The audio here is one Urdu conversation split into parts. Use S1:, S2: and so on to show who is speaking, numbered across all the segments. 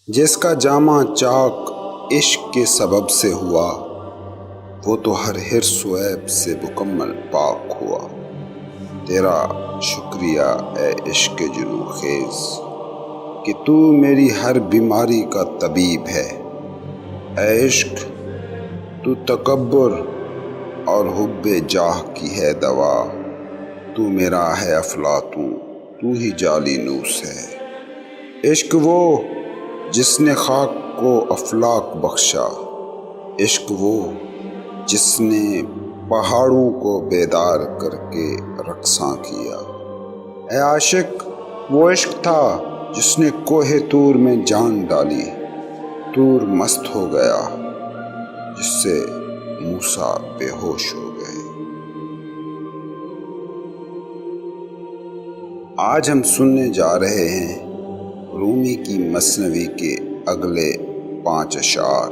S1: جس کا جامع چاک عشق کے سبب سے ہوا، وہ تو ہر حرص و عیب سے مکمل پاک ہوا۔ تیرا شکریہ اے عشق جنوں خیز کہ تو میری ہر بیماری کا طبیب ہے۔ اے عشق تو تکبر اور حب جاہ کی ہے دوا، تو میرا ہے افلاطوں تو ہی جعلی نوس ہے۔ عشق وہ جس نے خاک کو افلاک بخشا، عشق وہ جس نے پہاڑوں کو بیدار کر کے رقصاں کیا۔ اے عاشق وہ عشق تھا جس نے کوہ طور میں جان ڈالی، طور مست ہو گیا جس سے موسیٰ بے ہوش ہو گئے۔ آج ہم سننے جا رہے ہیں رومی کی مثنوی کے اگلے 5 اشعار،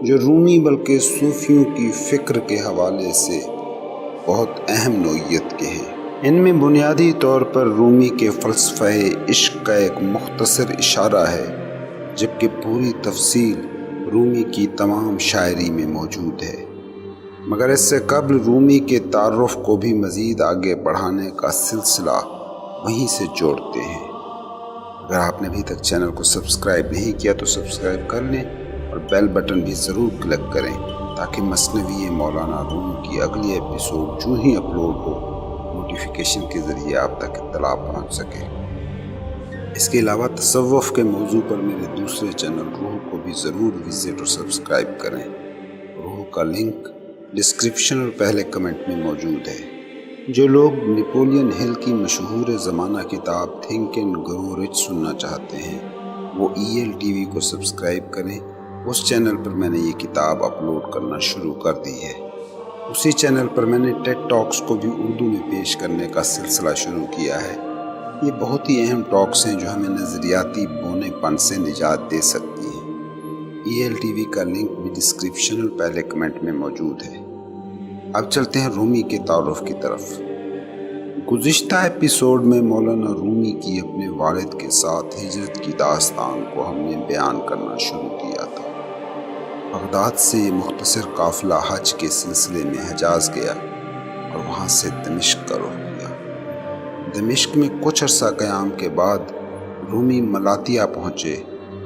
S1: جو رومی بلکہ صوفیوں کی فکر کے حوالے سے بہت اہم نوعیت کے ہیں۔ ان میں بنیادی طور پر رومی کے فلسفہ عشق کا ایک مختصر اشارہ ہے، جبکہ پوری تفصیل رومی کی تمام شاعری میں موجود ہے۔ مگر اس سے قبل رومی کے تعارف کو بھی مزید آگے بڑھانے کا سلسلہ وہیں سے جوڑتے ہیں۔ اگر آپ نے ابھی تک چینل کو سبسکرائب نہیں کیا تو سبسکرائب کر لیں اور بیل بٹن بھی ضرور کلک کریں تاکہ مثنوی مولانا روم کی اگلی ایپیسوڈ جو ہی اپلوڈ ہو نوٹیفیکیشن کے ذریعے آپ تک اطلاع پہنچ سکے۔ اس کے علاوہ تصوف کے موضوع پر میرے دوسرے چینل روح کو بھی ضرور وزٹ اور سبسکرائب کریں۔ روح کا لنک ڈسکرپشن اور پہلے کمنٹ میں موجود ہے۔ جو لوگ نیپولین ہل کی مشہور زمانہ کتاب تھنک اینڈ گرو رچ سننا چاہتے ہیں، وہ ELTV کو سبسکرائب کریں۔ اس چینل پر میں نے یہ کتاب اپلوڈ کرنا شروع کر دی ہے۔ اسی چینل پر میں نے ٹیڈ ٹاکس کو بھی اردو میں پیش کرنے کا سلسلہ شروع کیا ہے۔ یہ بہت ہی اہم ٹاکس ہیں جو ہمیں نظریاتی بونے پن سے نجات دے سکتی ہیں۔ ELTV کا لنک بھی ڈسکرپشن اور پہلے کمنٹ میں موجود ہے۔ اب چلتے ہیں رومی کے تعارف کی طرف۔ گزشتہ ایپیسوڈ میں مولانا رومی کی اپنے والد کے ساتھ ہجرت کی داستان کو ہم نے بیان کرنا شروع کیا تھا۔ بغداد سے یہ مختصر قافلہ حج کے سلسلے میں حجاز گیا اور وہاں سے دمشق کا رخ کیا۔ دمشق میں کچھ عرصہ قیام کے بعد رومی ملاتیا پہنچے،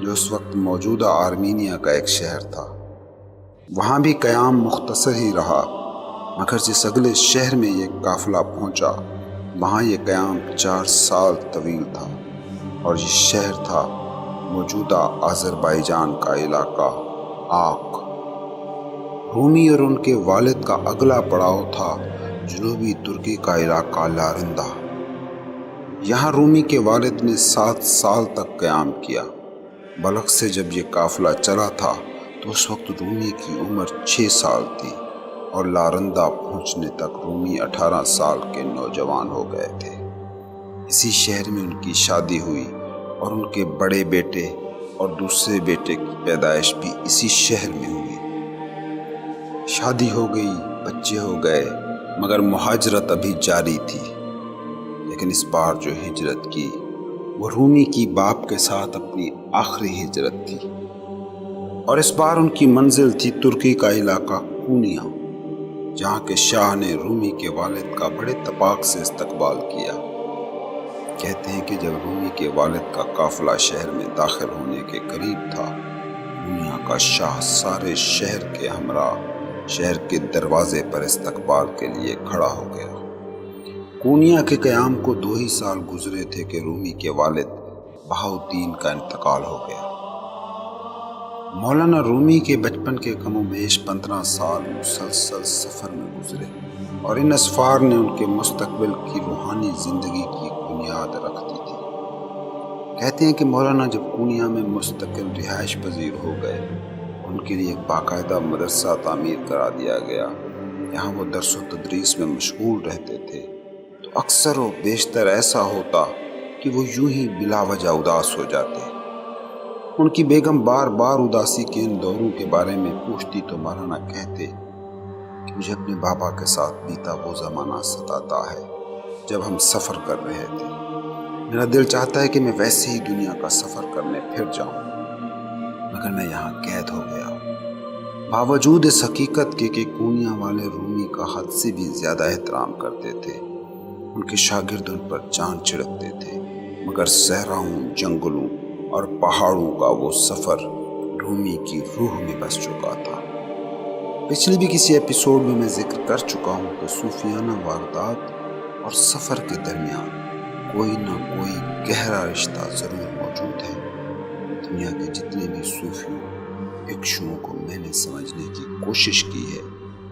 S1: جو اس وقت موجودہ آرمینیا کا ایک شہر تھا۔ وہاں بھی قیام مختصر ہی رہا، مگر جس اگلے شہر میں یہ قافلہ پہنچا وہاں یہ قیام 4 سال طویل تھا، اور یہ شہر تھا موجودہ آذربائیجان کا علاقہ آق۔ رومی اور ان کے والد کا اگلا پڑاؤ تھا جنوبی ترکی کا علاقہ لارندہ۔ یہاں رومی کے والد نے 7 سال تک قیام کیا۔ بلخ سے جب یہ قافلہ چلا تھا تو اس وقت رومی کی عمر 6 سال تھی، اور لارندہ پہنچنے تک رومی 18 سال کے نوجوان ہو گئے تھے۔ اسی شہر میں ان کی شادی ہوئی اور ان کے بڑے بیٹے اور دوسرے بیٹے کی پیدائش بھی اسی شہر میں ہوئی۔ شادی ہو گئی، بچے ہو گئے، مگر مہاجرت ابھی جاری تھی۔ لیکن اس بار جو ہجرت کی وہ رومی کی باپ کے ساتھ اپنی آخری ہجرت تھی، اور اس بار ان کی منزل تھی ترکی کا علاقہ کونیا، جہاں کے شاہ نے رومی کے والد کا بڑے اتفاق سے استقبال کیا۔ کہتے ہیں کہ جب رومی کے والد کا قافلہ شہر میں داخل ہونے کے قریب تھا، کونیا کا شاہ سارے شہر کے ہمراہ شہر کے دروازے پر استقبال کے لیے کھڑا ہو گیا۔ کونیا کے قیام کو 2 ہی سال گزرے تھے کہ رومی کے والد بہاؤالدین کا انتقال ہو گیا۔ مولانا رومی کے بچپن کے کم و بیش 15 سال مسلسل سفر میں گزرے، اور ان اسفار نے ان کے مستقبل کی روحانی زندگی کی بنیاد رکھ دی تھی۔ کہتے ہیں کہ مولانا جب کونیا میں مستقل رہائش پذیر ہو گئے، ان کے لیے ایک باقاعدہ مدرسہ تعمیر کرا دیا گیا۔ یہاں وہ درس و تدریس میں مشغول رہتے تھے، تو اکثر و بیشتر ایسا ہوتا کہ وہ یوں ہی بلا وجہ اداس ہو جاتے۔ ان کی بیگم بار بار اداسی کے ان دوروں کے بارے میں پوچھتی تو مولانا کہتے کہ مجھے اپنے بابا کے ساتھ بیتا وہ زمانہ ستاتا ہے جب ہم سفر کر رہے تھے۔ میرا دل چاہتا ہے کہ میں ویسے ہی دنیا کا سفر کرنے پھر جاؤں۔ مگر میں یہاں قید ہو گیا ہوں۔ باوجود اس حقیقت کے کہ کونیا والے رومی کا حد سے بھی زیادہ احترام کرتے تھے، ان کے شاگرد ان پر جان چھڑکتے تھے، مگر صحراؤں، جنگلوں اور پہاڑوں کا وہ سفر رومی کی روح میں بس چکا تھا۔ پچھلے بھی کسی ایپیسوڈ میں ذکر کر چکا ہوں کہ صوفیانہ واردات اور سفر کے درمیان کوئی نہ کوئی گہرا رشتہ ضرور موجود ہے۔ دنیا کے جتنے بھی صوفیوں، بھکشوؤں کو میں نے سمجھنے کی کوشش کی ہے،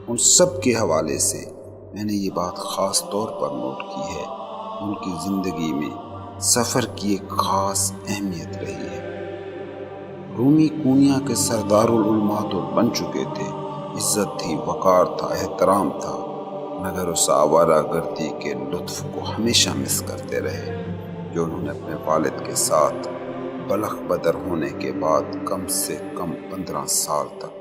S1: ان سب کے حوالے سے میں نے یہ بات خاص طور پر نوٹ کی ہے، ان کی زندگی میں سفر کی ایک خاص اہمیت رہی ہے۔ رومی کونیا کے سردار العلماء تو بن چکے تھے، عزت تھی، وقار تھا، احترام تھا، مگر اس آوارہ گردی کے لطف کو ہمیشہ مس کرتے رہے جو انہوں نے اپنے والد کے ساتھ بلخ بدر ہونے کے بعد کم سے کم 15 سال تک۔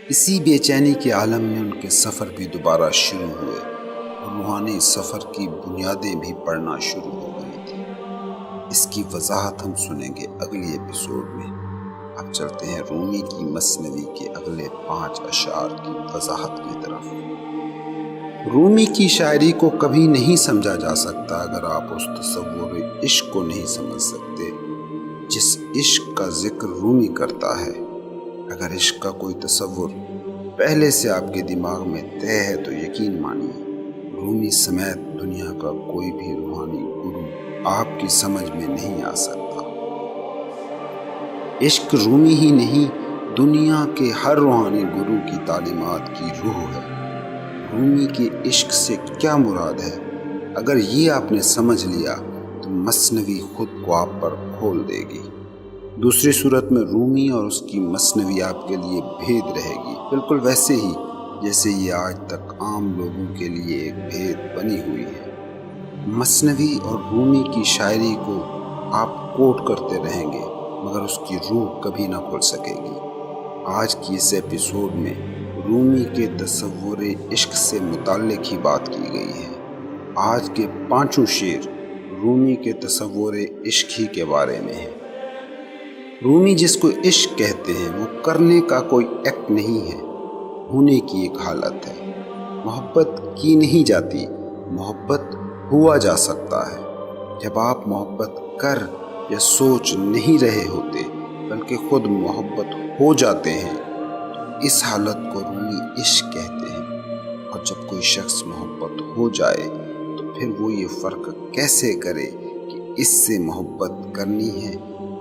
S1: اسی بے چینی کے عالم میں ان کے سفر بھی دوبارہ شروع ہوئے اور روحانی سفر کی بنیادیں بھی پڑنا شروع ہو گئی تھی۔ اس کی وضاحت ہم سنیں گے اگلی ایپیسوڈ میں۔ اب چلتے ہیں رومی کی مثنوی کے اگلے 5 اشعار کی وضاحت کی طرف۔ رومی کی شاعری کو کبھی نہیں سمجھا جا سکتا اگر آپ اس تصور عشق کو نہیں سمجھ سکتے جس عشق کا ذکر رومی کرتا ہے۔ اگر عشق کا کوئی تصور پہلے سے آپ کے دماغ میں طے ہے تو یقین مانیے رومی سمیت دنیا کا کوئی بھی روحانی گرو آپ کی سمجھ میں نہیں آ سکتا۔ عشق رومی ہی نہیں، دنیا کے ہر روحانی گرو کی تعلیمات کی روح ہے۔ رومی کے عشق سے کیا مراد ہے، اگر یہ آپ نے سمجھ لیا تو مثنوی خود کو آپ پر کھول دے گی۔ دوسری صورت میں رومی اور اس کی مثنوی آپ کے لیے بھید رہے گی، بالکل ویسے ہی جیسے یہ آج تک عام لوگوں کے لیے ایک بھید بنی ہوئی ہے۔ مثنوی اور رومی کی شاعری کو آپ کوٹ کرتے رہیں گے مگر اس کی روح کبھی نہ کھل سکے گی۔ آج کی اس ایپیسوڈ میں رومی کے تصور عشق سے متعلق ہی بات کی گئی ہے۔ آج کے 5 شعر رومی کے تصور عشق ہی کے بارے میں ہیں۔ رومی جس کو عشق کہتے ہیں وہ کرنے کا کوئی ایکٹ نہیں ہے، ہونے کی ایک حالت ہے۔ محبت کی نہیں جاتی، محبت ہوا جا سکتا ہے۔ جب آپ محبت کر یا سوچ نہیں رہے ہوتے بلکہ خود محبت ہو جاتے ہیں تو اس حالت کو رومی عشق کہتے ہیں۔ اور جب کوئی شخص محبت ہو جائے تو پھر وہ یہ فرق کیسے کرے کہ اس سے محبت کرنی ہے،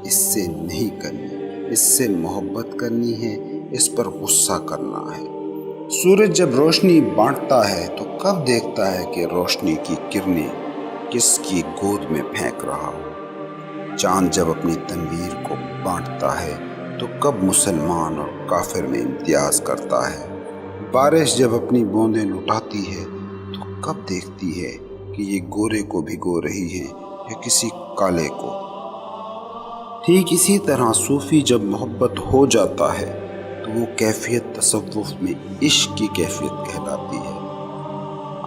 S1: اس سے نہیں کرنی، اس سے محبت کرنی ہے، اس پر غصہ کرنا ہے۔ سورج جب روشنی بانٹتا ہے تو کب دیکھتا ہے کہ روشنی کی کرنیں کس کی گود میں پھینک رہا ہو؟ چاند جب اپنی تنویر کو بانٹتا ہے تو کب مسلمان اور کافر میں امتیاز کرتا ہے؟ بارش جب اپنی بوندیں لٹاتی ہے تو کب دیکھتی ہے کہ یہ گورے کو بھگو رہی ہے یا کسی کالے کو؟ ٹھیک اسی طرح صوفی جب محبت ہو جاتا ہے تو وہ کیفیت تصوف میں عشق کی کیفیت کہلاتی ہے۔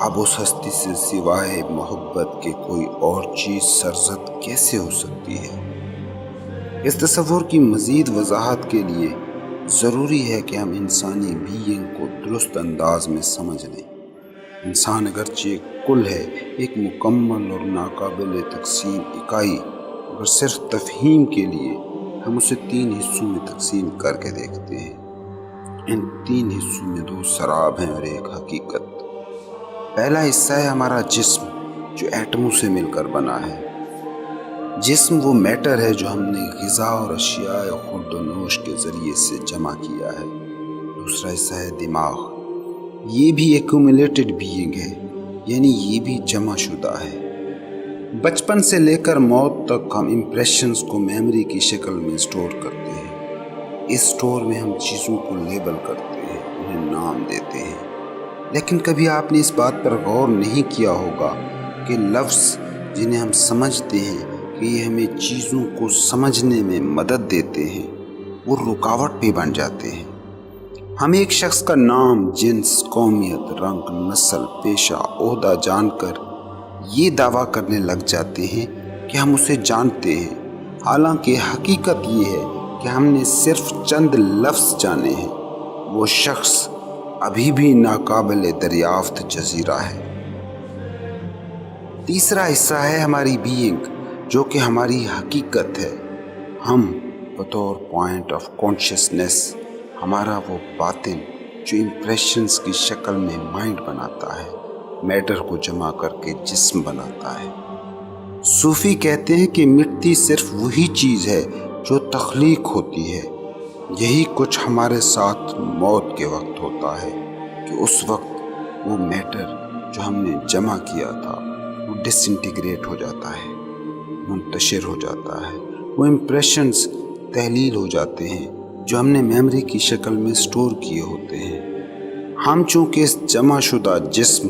S1: اب اس ہستی سے سوائے محبت کے کوئی اور چیز سرزد کیسے ہو سکتی ہے؟ اس تصور کی مزید وضاحت کے لیے ضروری ہے کہ ہم انسانی بینگ کو درست انداز میں سمجھ لیں۔ انسان اگرچہ ایک کل ہے، ایک مکمل اور ناقابل تقسیم اکائی، اور صرف تفہیم کے لیے ہم اسے 3 حصوں میں تقسیم کر کے دیکھتے ہیں۔ ان 3 حصوں میں 2 سراب ہیں اور ایک حقیقت۔ پہلا حصہ ہے ہمارا جسم جو ایٹموں سے مل کر بنا ہے۔ جسم وہ میٹر ہے جو ہم نے غذا اور اشیاء خورد و نوش کے ذریعے سے جمع کیا ہے۔ دوسرا حصہ ہے دماغ، یہ بھی ایکومولیٹڈ بینگ ہے، یعنی یہ بھی جمع شدہ ہے۔ بچپن سے لے کر موت تک ہم امپریشنز کو میموری کی شکل میں سٹور کرتے ہیں۔ اس سٹور میں ہم چیزوں کو لیبل کرتے ہیں، انہیں نام دیتے ہیں۔ لیکن کبھی آپ نے اس بات پر غور نہیں کیا ہوگا کہ لفظ جنہیں ہم سمجھتے ہیں کہ یہ ہمیں چیزوں کو سمجھنے میں مدد دیتے ہیں، وہ رکاوٹ بھی بن جاتے ہیں۔ ہم ایک شخص کا نام، جنس، قومیت، رنگ، نسل، پیشہ، عہدہ جان کر یہ دعویٰ کرنے لگ جاتے ہیں کہ ہم اسے جانتے ہیں، حالانکہ حقیقت یہ ہے کہ ہم نے صرف چند لفظ جانے ہیں، وہ شخص ابھی بھی ناقابل دریافت جزیرہ ہے۔ تیسرا حصہ ہے ہماری بینگ، جو کہ ہماری حقیقت ہے۔ ہم بطور پوائنٹ آف کانشیسنس، ہمارا وہ باطن جو امپریشنز کی شکل میں مائنڈ بناتا ہے، میٹر کو جمع کر کے جسم بناتا ہے۔ صوفی کہتے ہیں کہ مٹی صرف وہی چیز ہے جو تخلیق ہوتی ہے۔ یہی کچھ ہمارے ساتھ موت کے وقت ہوتا ہے کہ اس وقت وہ میٹر جو ہم نے جمع کیا تھا وہ ڈس انٹیگریٹ ہو جاتا ہے، منتشر ہو جاتا ہے۔ وہ امپریشنز تحلیل ہو جاتے ہیں جو ہم نے میموری کی شکل میں سٹور کیے ہوتے ہیں۔ ہم چونکہ اس جمع شدہ جسم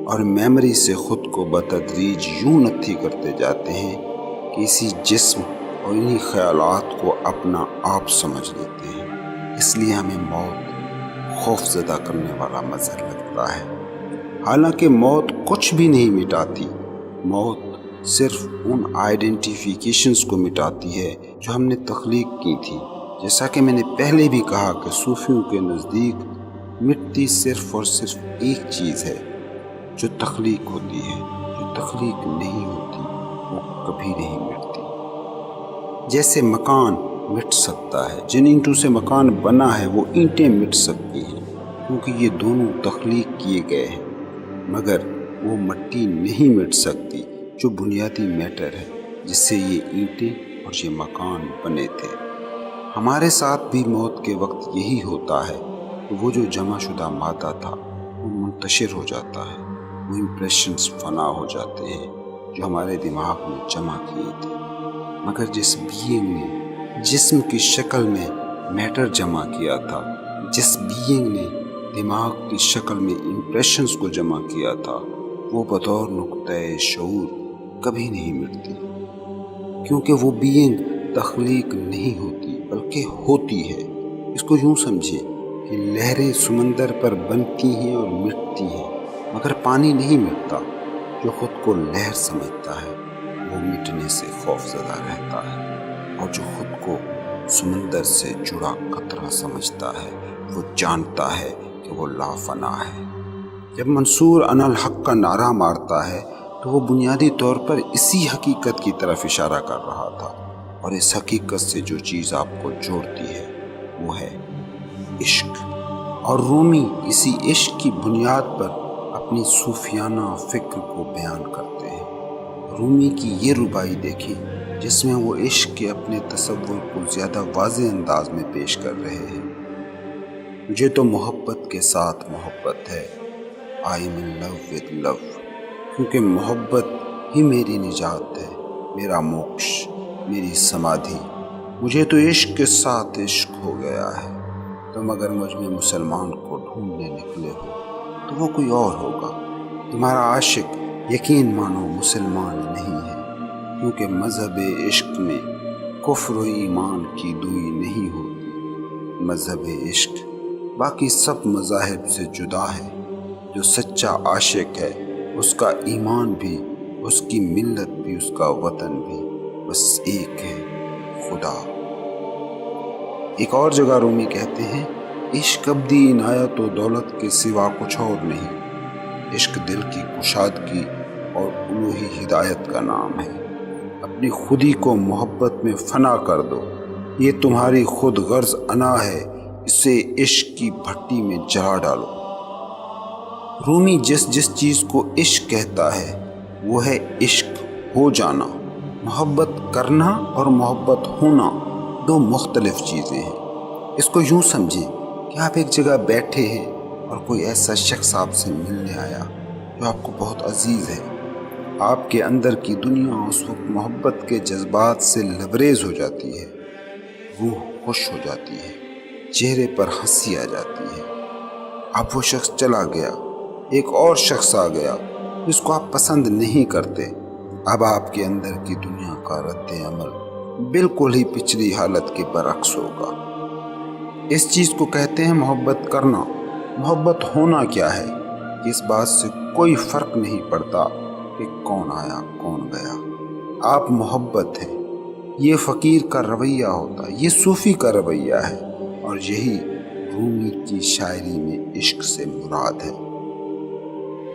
S1: اور میموری سے خود کو بتدریج یوں نتھی کرتے جاتے ہیں کہ اسی جسم اور انہی خیالات کو اپنا آپ سمجھ لیتے ہیں۔ اس لیے ہمیں موت خوف زدہ کرنے والا منظر لگتا ہے، حالانکہ موت کچھ بھی نہیں مٹاتی۔ موت صرف ان آئیڈینٹیفیکیشنز کو مٹاتی ہے جو ہم نے تخلیق کی تھی۔ جیسا کہ میں نے پہلے بھی کہا کہ صوفیوں کے نزدیک مٹی صرف اور صرف ایک چیز ہے جو تخلیق ہوتی ہے، جو تخلیق نہیں ہوتی وہ کبھی نہیں مٹتی۔ جیسے مکان مٹ سکتا ہے، جن اینٹوں سے مکان بنا ہے وہ اینٹیں مٹ سکتی ہیں کیونکہ یہ دونوں تخلیق کیے گئے ہیں، مگر وہ مٹی نہیں مٹ سکتی جو بنیادی میٹر ہے جس سے یہ اینٹیں اور یہ مکان بنے تھے۔ ہمارے ساتھ بھی موت کے وقت یہی ہوتا ہے کہ وہ جو جمع شدہ مادہ تھا وہ منتشر ہو جاتا ہے، وہ امپریشنز فنا ہو جاتے ہیں جو ہمارے دماغ میں جمع کیے تھے، مگر جس بینگ نے جسم کی شکل میں میٹر جمع کیا تھا، جس بینگ نے دماغ کی شکل میں امپریشنز کو جمع کیا تھا، وہ بطور نقطۂ شعور کبھی نہیں مٹتی، کیونکہ وہ بینگ تخلیق نہیں ہوتی بلکہ ہوتی ہے۔ اس کو یوں سمجھے کہ لہریں سمندر پر بنتی ہیں اور مٹتی ہیں، مگر پانی نہیں مٹتا۔ جو خود کو لہر سمجھتا ہے وہ مٹنے سے خوف زدہ رہتا ہے، اور جو خود کو سمندر سے جڑا قطرہ سمجھتا ہے وہ جانتا ہے کہ وہ لافنا ہے۔ جب منصور انا الحق کا نعرہ مارتا ہے تو وہ بنیادی طور پر اسی حقیقت کی طرف اشارہ کر رہا تھا، اور اس حقیقت سے جو چیز آپ کو جوڑتی ہے وہ ہے عشق۔ اور رومی اسی عشق کی بنیاد پر اپنی صوفیانہ فکر کو بیان کرتے ہیں۔ رومی کی یہ ربائی دیکھیں جس میں وہ عشق کے اپنے تصور کو زیادہ واضح انداز میں پیش کر رہے ہیں۔ مجھے تو محبت کے ساتھ محبت ہے، I am in love with لو، کیونکہ محبت ہی میری نجات ہے، میرا موکش، میری سمادھی۔ مجھے تو عشق کے ساتھ عشق ہو گیا ہے۔ تم اگر مجھ میں مسلمان کو ڈھونڈنے نکلے ہو تو وہ کوئی اور ہوگا۔ تمہارا عاشق یقین مانو مسلمان نہیں ہے، کیونکہ مذہب عشق میں کفر و ایمان کی دوئی نہیں ہوتی۔ مذہب عشق باقی سب مذاہب سے جدا ہے۔ جو سچا عاشق ہے اس کا ایمان بھی، اس کی ملت بھی، اس کا وطن بھی بس ایک ہے، خدا۔ ایک اور جگہ رومی کہتے ہیں، عشق ابدی عنایت و دولت کے سوا کچھ اور نہیں۔ عشق دل کی کشادگی اور الوہی ہدایت کا نام ہے۔ اپنی خودی کو محبت میں فنا کر دو، یہ تمہاری خود غرض انا ہے، اسے عشق کی بھٹی میں جلا ڈالو۔ رومی جس چیز کو عشق کہتا ہے وہ ہے عشق ہو جانا۔ محبت کرنا اور محبت ہونا دو مختلف چیزیں ہیں۔ اس کو یوں سمجھیں کہ آپ ایک جگہ بیٹھے ہیں اور کوئی ایسا شخص آپ سے ملنے آیا جو آپ کو بہت عزیز ہے۔ آپ کے اندر کی دنیا اس وقت محبت کے جذبات سے لبریز ہو جاتی ہے، روح خوش ہو جاتی ہے، چہرے پر ہنسی آ جاتی ہے۔ اب وہ شخص چلا گیا، ایک اور شخص آ گیا جس کو آپ پسند نہیں کرتے۔ اب آپ کے اندر کی دنیا کا رد عمل بالکل ہی پچھلی حالت کے برعکس ہوگا۔ اس چیز کو کہتے ہیں محبت کرنا۔ محبت ہونا کیا ہے؟ اس بات سے کوئی فرق نہیں پڑتا کہ کون آیا کون گیا، آپ محبت ہیں۔ یہ فقیر کا رویہ ہوتا، یہ صوفی کا رویہ ہے، اور یہی رومی کی شاعری میں عشق سے مراد ہے۔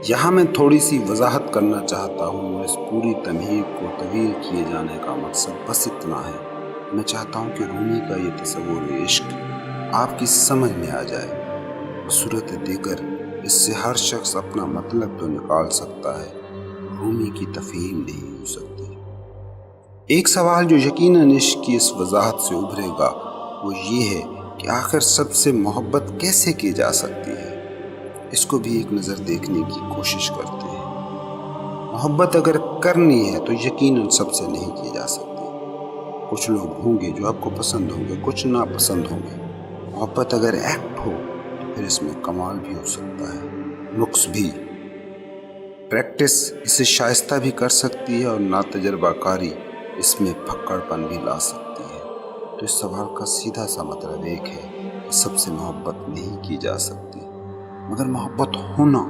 S1: یہاں میں تھوڑی سی وضاحت کرنا چاہتا ہوں، اور اس پوری تمہید کو طویل کیے جانے کا مقصد بس اتنا ہے۔ میں چاہتا ہوں کہ رومی کا یہ تصور عشق آپ کی سمجھ میں آ جائے۔ بصورت دیگر اس سے ہر شخص اپنا مطلب تو نکال سکتا ہے، رومی کی تفہیم نہیں ہو سکتی۔ ایک سوال جو یقیناً عشق کی اس وضاحت سے ابھرے گا وہ یہ ہے کہ آخر سب سے محبت کیسے کی جا سکتی ہے؟ اس کو بھی ایک نظر دیکھنے کی کوشش کرتے ہیں۔ محبت اگر کرنی ہے تو یقیناً سب سے نہیں کی جا سکتی۔ کچھ لوگ ہوں گے جو آپ کو پسند ہوں گے، کچھ ناپسند ہوں گے۔ محبت اگر ایکٹ ہو تو پھر اس میں کمال بھی ہو سکتا ہے، نقص بھی۔ پریکٹس اسے شائستہ بھی کر سکتی ہے اور ناتجربہ کاری اس میں پھکڑ پن بھی لا سکتی ہے۔ تو اس سوال کا سیدھا سا مطلب ایک ہے کہ سب سے محبت نہیں کی جا سکتی، مگر محبت ہونا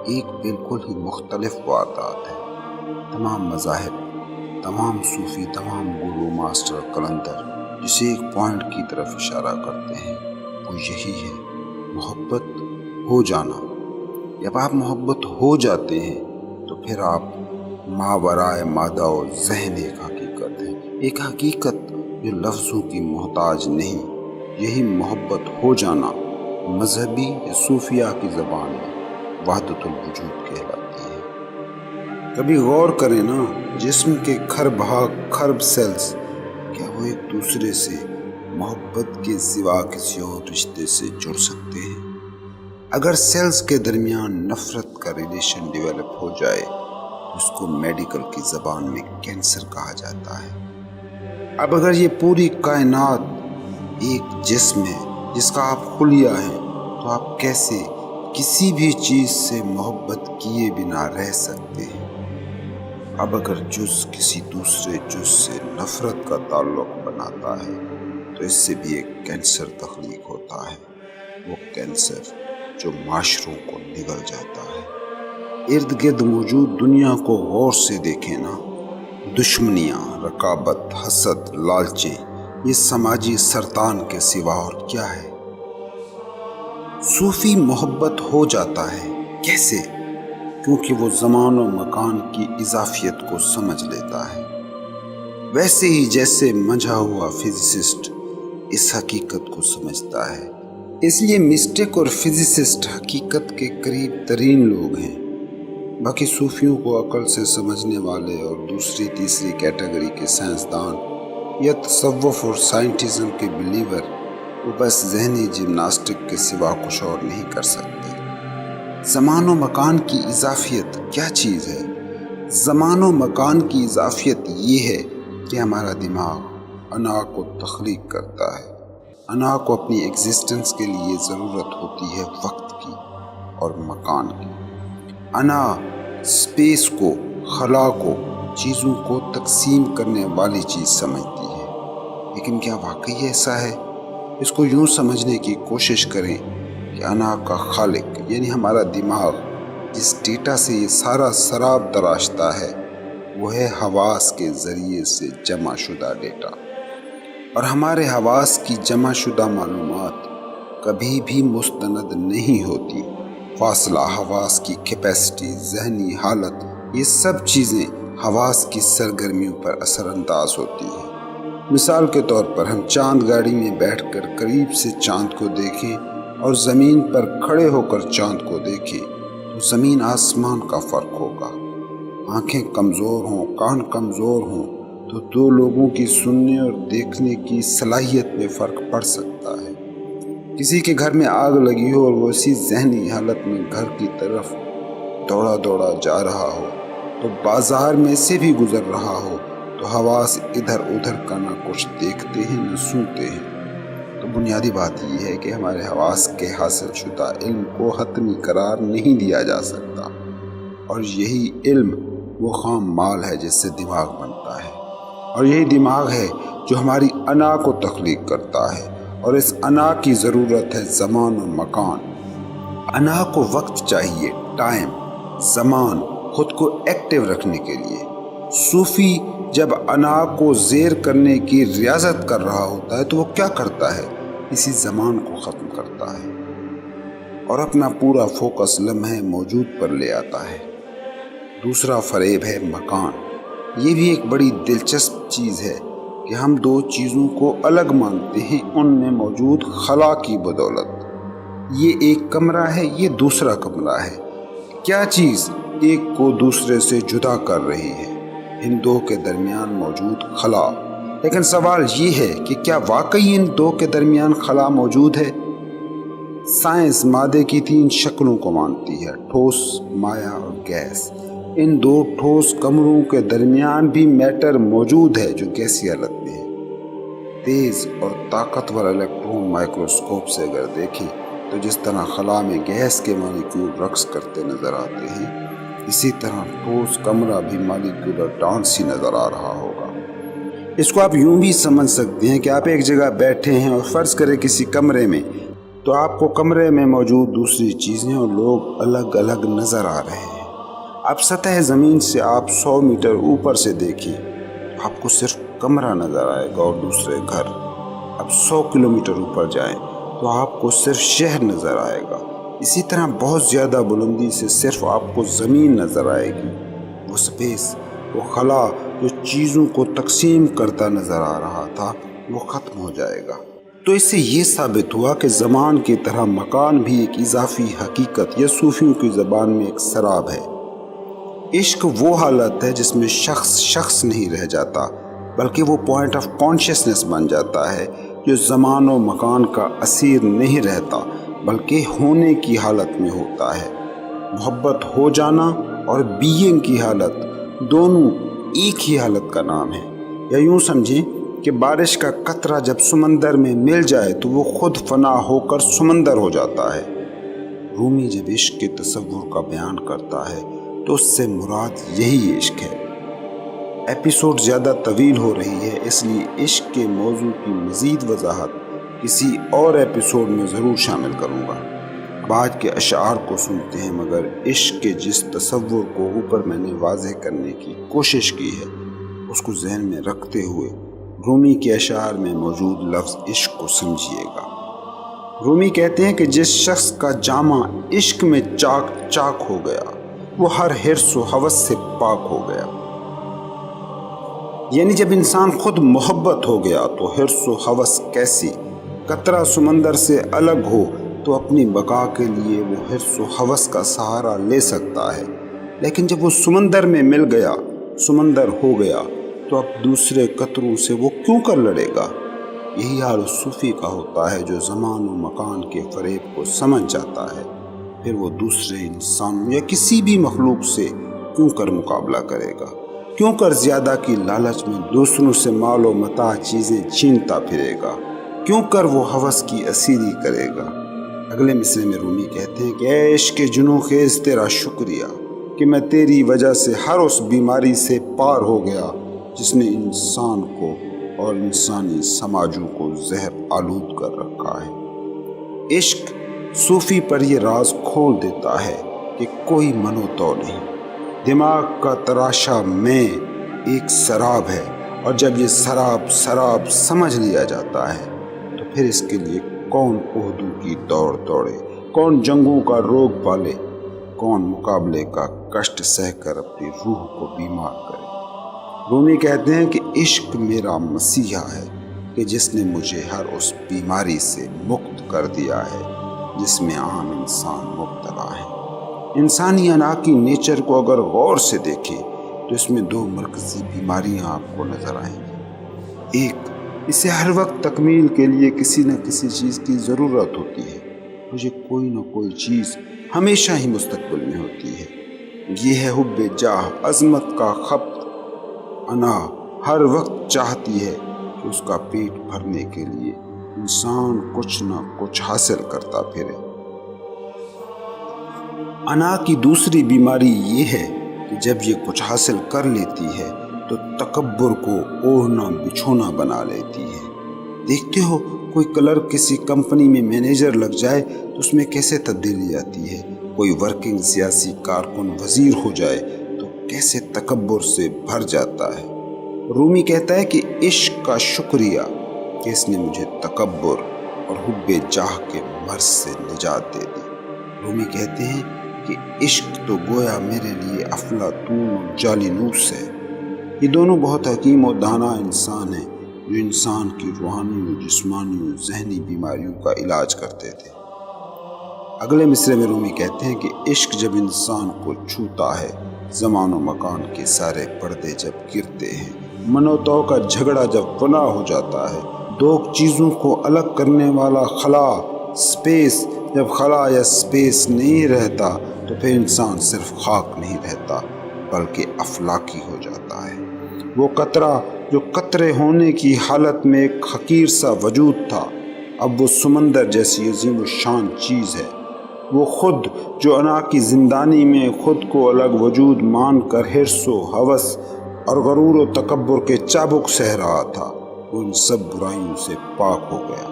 S1: ایک بالکل ہی مختلف واردات ہے۔ تمام مذاہب، تمام صوفی، تمام گرو، ماسٹر، قلندر جسے ایک پوائنٹ کی طرف اشارہ کرتے ہیں وہ یہی ہے، محبت ہو جانا۔ جب آپ محبت ہو جاتے ہیں تو پھر آپ ماورائے مادہ و ذہن ایک حقیقت ہے، ایک حقیقت جو لفظوں کی محتاج نہیں۔ یہی محبت ہو جانا مذہبی یا صوفیہ کی زبان میں وحدت الوجود کہلاتی ہے۔ کبھی غور کریں نا، جسم کے کھرب کھرب سیلز کیا وہ ایک دوسرے سے محبت کے سوا کسی اور رشتے سے جڑ سکتے ہیں؟ اگر سیلز کے درمیان نفرت کا ریلیشن ڈیولپ ہو جائے تو اس کو میڈیکل کی زبان میں کینسر کہا جاتا ہے۔ اب اگر یہ پوری کائنات ایک جسم ہے جس کا آپ خلیہ ہیں، تو آپ کیسے کسی بھی چیز سے محبت کیے بنا رہ سکتے ہیں؟ اب اگر جز کسی دوسرے جز سے نفرت کا تعلق بناتا ہے تو اس سے بھی ایک کینسر تخلیق ہوتا ہے، وہ کینسر جو معاشروں کو نگل جاتا ہے۔ ارد گرد موجود دنیا کو غور سے دیکھیں نا، دشمنیاں، رقابت، حسد، لالچیں، یہ سماجی سرطان کے سوا اور کیا ہے؟ صوفی محبت ہو جاتا ہے کیسے؟ کیونکہ وہ زمان و مکان کی اضافیت کو سمجھ لیتا ہے، ویسے ہی جیسے منجھا ہوا فزسسٹ اس حقیقت کو سمجھتا ہے۔ اس لیے مسٹک اور فزسسٹ حقیقت کے قریب ترین لوگ ہیں۔ باقی صوفیوں کو عقل سے سمجھنے والے اور دوسری تیسری کیٹیگری کے سائنسدان یا تصوف اور سائنٹزم کے بلیور وہ بس ذہنی جمناسٹک کے سوا کچھ اور نہیں کر سکتے۔ زمان و مکان کی اضافیت کیا چیز ہے؟ زمان و مکان کی اضافیت یہ ہے کہ ہمارا دماغ انا کو تخلیق کرتا ہے۔ انا کو اپنی ایگزسٹنس کے لیے ضرورت ہوتی ہے وقت کی اور مکان کی۔ انا اسپیس کو، خلا کو، چیزوں کو تقسیم کرنے والی چیز سمجھتی ہے۔ لیکن کیا واقعی ایسا ہے؟ اس کو یوں سمجھنے کی کوشش کریں کہ انا کا خالق یعنی ہمارا دماغ جس ڈیٹا سے یہ سارا سراب تراشتا ہے وہ ہے حواس کے ذریعے سے جمع شدہ ڈیٹا، اور ہمارے حواس کی جمع شدہ معلومات کبھی بھی مستند نہیں ہوتی۔ فاصلہ، حواس کی کیپیسٹی، ذہنی حالت، یہ سب چیزیں حواس کی سرگرمیوں پر اثر انداز ہوتی ہیں۔ مثال کے طور پر ہم چاند گاڑی میں بیٹھ کر قریب سے چاند کو دیکھیں اور زمین پر کھڑے ہو کر چاند کو دیکھیں تو زمین آسمان کا فرق ہوگا۔ آنکھیں کمزور ہوں، کان کمزور ہوں تو دو لوگوں کی سننے اور دیکھنے کی صلاحیت میں فرق پڑ سکتا ہے۔ کسی کے گھر میں آگ لگی ہو اور وہ اسی ذہنی حالت میں گھر کی طرف دوڑا دوڑا جا رہا ہو تو بازار میں سے بھی گزر رہا ہو تو حواس ادھر ادھر کا نہ کچھ دیکھتے ہیں نہ سنتے ہیں۔ تو بنیادی بات یہ ہے کہ ہمارے حواس کے حاصل شدہ علم کو حتمی قرار نہیں دیا جا سکتا، اور یہی علم وہ خام مال ہے جس سے دماغ بنتا ہے، اور یہی دماغ ہے جو ہماری انا کو تخلیق کرتا ہے، اور اس انا کی ضرورت ہے زمان و مکان۔ انا کو وقت چاہیے، ٹائم، زمان، خود کو ایکٹیو رکھنے کے لیے۔ صوفی جب انا کو زیر کرنے کی ریاضت کر رہا ہوتا ہے تو وہ کیا کرتا ہے؟ اسی زمان کو ختم کرتا ہے اور اپنا پورا فوکس لمحے موجود پر لے آتا ہے۔ دوسرا فریب ہے مکان۔ یہ بھی ایک بڑی دلچسپ چیز ہے کہ ہم دو چیزوں کو الگ مانتے ہیں ان میں موجود خلا کی بدولت۔ یہ ایک کمرہ ہے، یہ دوسرا کمرہ ہے۔ کیا چیز ایک کو دوسرے سے جدا کر رہی ہے؟ ان دو کے درمیان موجود خلا۔ لیکن سوال یہ ہے کہ کیا واقعی ان دو کے درمیان خلا موجود ہے؟ سائنس مادے کی 3 شکلوں کو مانتی ہے: ٹھوس، مائع اور گیس۔ ان دو ٹھوس کمروں کے درمیان بھی میٹر موجود ہے جو گیسی حالت میں ہے۔ تیز اور طاقتور الیکٹرون مائکروسکوپ سے اگر دیکھیں تو جس طرح خلا میں گیس کے مالیکیول رقص کرتے نظر آتے ہیں، اسی طرح ٹھوس کمرہ بھی مالیکیولر ڈانس ہی نظر آ رہا ہوگا۔ اس کو آپ یوں بھی سمجھ سکتے ہیں کہ آپ ایک جگہ بیٹھے ہیں اور فرض کریں کسی کمرے میں، تو آپ کو کمرے میں موجود دوسری چیزیں اور لوگ الگ الگ نظر آ رہے ہیں۔ اب سطح زمین سے آپ 100 میٹر اوپر سے دیکھیں تو آپ کو صرف کمرہ نظر آئے گا اور دوسرے گھر۔ اب 100 کلومیٹر اوپر جائیں تو آپ کو صرف شہر نظر آئے گا۔ اسی طرح بہت زیادہ بلندی سے صرف آپ کو زمین نظر آئے گی۔ وہ سپیس، وہ خلا جو چیزوں کو تقسیم کرتا نظر آ رہا تھا، وہ ختم ہو جائے گا۔ تو اس سے یہ ثابت ہوا کہ زمان کی طرح مکان بھی ایک اضافی حقیقت یا صوفیوں کی زبان میں ایک سراب ہے۔ عشق وہ حالت ہے جس میں شخص نہیں رہ جاتا، بلکہ وہ پوائنٹ آف کانشیسنس بن جاتا ہے جو زمان و مکان کا اسیر نہیں رہتا بلکہ ہونے کی حالت میں ہوتا ہے۔ محبت ہو جانا اور بینگ کی حالت دونوں ایک ہی حالت کا نام ہے۔ یا یوں سمجھیں کہ بارش کا قطرہ جب سمندر میں مل جائے تو وہ خود فنا ہو کر سمندر ہو جاتا ہے۔ رومی جب عشق کے تصور کا بیان کرتا ہے تو اس سے مراد یہی عشق ہے۔ ایپیسوڈ زیادہ طویل ہو رہی ہے، اس لیے عشق کے موضوع کی مزید وضاحت کسی اور ایپیسوڈ میں ضرور شامل کروں گا۔ اب آج کے اشعار کو سنتے ہیں، مگر عشق کے جس تصور کو اوپر میں نے واضح کرنے کی کوشش کی ہے اس کو ذہن میں رکھتے ہوئے رومی کے اشعار میں موجود لفظ عشق کو سمجھیے گا۔ رومی کہتے ہیں کہ جس شخص کا جامع عشق میں چاک چاک ہو گیا وہ ہر حرص و ہوس سے پاک ہو گیا۔ یعنی جب انسان خود محبت ہو گیا تو حرص و ہوس کیسی؟ قطرہ سمندر سے الگ ہو تو اپنی بقا کے لیے وہ حرص و ہوس کا سہارا لے سکتا ہے، لیکن جب وہ سمندر میں مل گیا، سمندر ہو گیا، تو اب دوسرے قطروں سے وہ کیوں کر لڑے گا؟ یہی حال اس صوفی کا ہوتا ہے جو زمان و مکان کے فریب کو سمجھ جاتا ہے، پھر وہ دوسرے انسانوں یا کسی بھی مخلوق سے کیوں کر مقابلہ کرے گا؟ کیوں کر زیادہ کی لالچ میں دوسروں سے مال و متاع چیزیں چھینتا پھرے گا؟ کیوں کر وہ ہوس کی اسیری کرے گا؟ اگلے مصرعے میں رومی کہتے ہیں کہ اے عشق جنوں خیز تیرا شکریہ کہ میں تیری وجہ سے ہر اس بیماری سے پار ہو گیا جس نے انسان کو اور انسانی سماجوں کو زہر آلود کر رکھا ہے۔ عشق صوفی پر یہ راز کھول دیتا ہے کہ کوئی منو تو نہیں، دماغ کا تراشا میں ایک سراب ہے، اور جب یہ سراب سمجھ لیا جاتا ہے تو پھر اس کے لیے کون عہدوں کی دوڑ دوڑے، کون جنگوں کا روگ پالے، کون مقابلے کا کشٹ سہ کر اپنی روح کو بیمار کرے۔ رومی کہتے ہیں کہ عشق میرا مسیحا ہے کہ جس نے مجھے ہر اس بیماری سے مکت کر دیا ہے جس میں عام انسان مبتلا ہے۔ انسانی انا کی نیچر کو اگر غور سے دیکھیں تو اس میں 2 مرکزی بیماریاں آپ کو نظر آئیں گی۔ ایک، اسے ہر وقت تکمیل کے لیے کسی نہ کسی چیز کی ضرورت ہوتی ہے، مجھے کوئی نہ کوئی چیز ہمیشہ ہی مستقبل میں ہوتی ہے۔ یہ ہے حب جاہ، عظمت کا خبط۔ انا ہر وقت چاہتی ہے کہ اس کا پیٹ بھرنے کے لیے انسان کچھ نہ کچھ حاصل کرتا پھرے۔ انا کی دوسری بیماری یہ ہے کہ جب یہ کچھ حاصل کر لیتی ہے تو تکبر کو اوڑھنا بچھونا بنا لیتی ہے۔ دیکھتے ہو کوئی کلرک کسی کمپنی میں مینیجر لگ جائے تو اس میں کیسے تبدیلی آتی ہے، کوئی ورکنگ سیاسی کارکن وزیر ہو جائے تو کیسے تکبر سے بھر جاتا ہے۔ رومی کہتا ہے کہ عشق کا شکریہ کہ اس نے مجھے تکبر اور حب جاہ کے مرض سے نجات دے دی۔ رومی کہتے ہیں کہ عشق تو گویا میرے لیے افلاطون اور جالینوس ہے۔ یہ دونوں بہت حکیم اور دانا انسان ہیں جو انسان کی روحانی و جسمانی و ذہنی بیماریوں کا علاج کرتے تھے۔ اگلے مصرعے میں رومی کہتے ہیں کہ عشق جب انسان کو چھوتا ہے، زمان و مکان کے سارے پردے جب گرتے ہیں، من و تو کا جھگڑا جب فنا ہو جاتا ہے، دو چیزوں کو الگ کرنے والا خلا سپیس جب خلا یا سپیس نہیں رہتا تو پھر انسان صرف خاک نہیں رہتا بلکہ افلاکی ہو جاتا ہے۔ وہ قطرہ جو قطرے ہونے کی حالت میں ایک حقیر سا وجود تھا، اب وہ سمندر جیسی عظیم و شان چیز ہے۔ وہ خود جو انا کی زندانی میں خود کو الگ وجود مان کر حرص و ہوس اور غرور و تکبر کے چابک سہ رہا تھا، وہ ان سب برائیوں سے پاک ہو گیا۔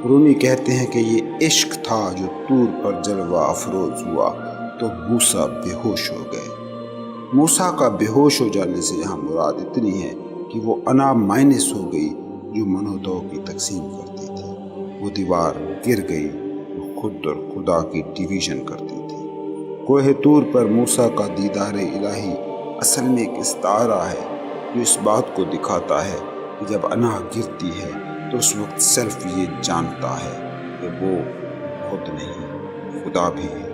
S1: رومی کہتے ہیں کہ یہ عشق تھا جو طور پر جلوہ افروز ہوا تو موسیٰ بے ہوش ہو گئے۔ موسیٰ کا بے ہوش ہو جانے سے یہاں مراد اتنی ہے کہ وہ انا مائنس ہو گئی جو من و تو کی تقسیم کرتی تھی۔ وہ دیوار گر گئی، وہ خود اور خدا کی ڈویژن کرتی تھی۔ کوہ طور پر موسیٰ کا دیدار الہی اصل میں ایک استعارہ ہے جو اس بات کو دکھاتا ہے کہ جب انا گرتی ہے تو اس وقت سیلف یہ جانتا ہے کہ وہ خود نہیں، خدا بھی ہے۔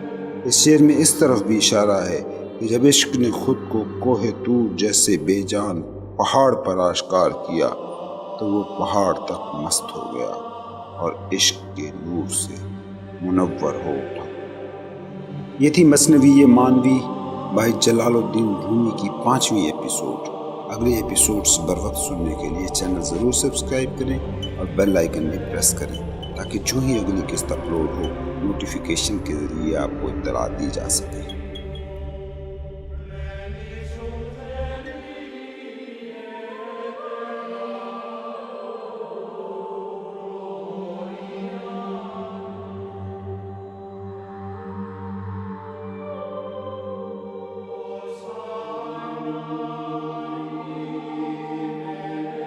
S1: اس شعر میں اس طرف بھی اشارہ ہے کہ جب عشق نے خود کو کوہ طور جیسے بے جان پہاڑ پر آشکار کیا تو وہ پہاڑ تک مست ہو گیا اور عشق کے نور سے منور ہو اٹھا۔ یہ تھی مثنوی مانوی بائی جلال الدین رومی کی 5ویں ایپیسوڈ۔ اگلے ایپیسوڈز بر وقت سننے کے لیے چینل ضرور سبسکرائب کریں اور بیل آئیکن بھی پریس کریں تاکہ جو ہی اگلی قسط اپلوڈ ہو نوٹیفیکیشن کے ذریعے آپ کو اطلاع دی جا سکے۔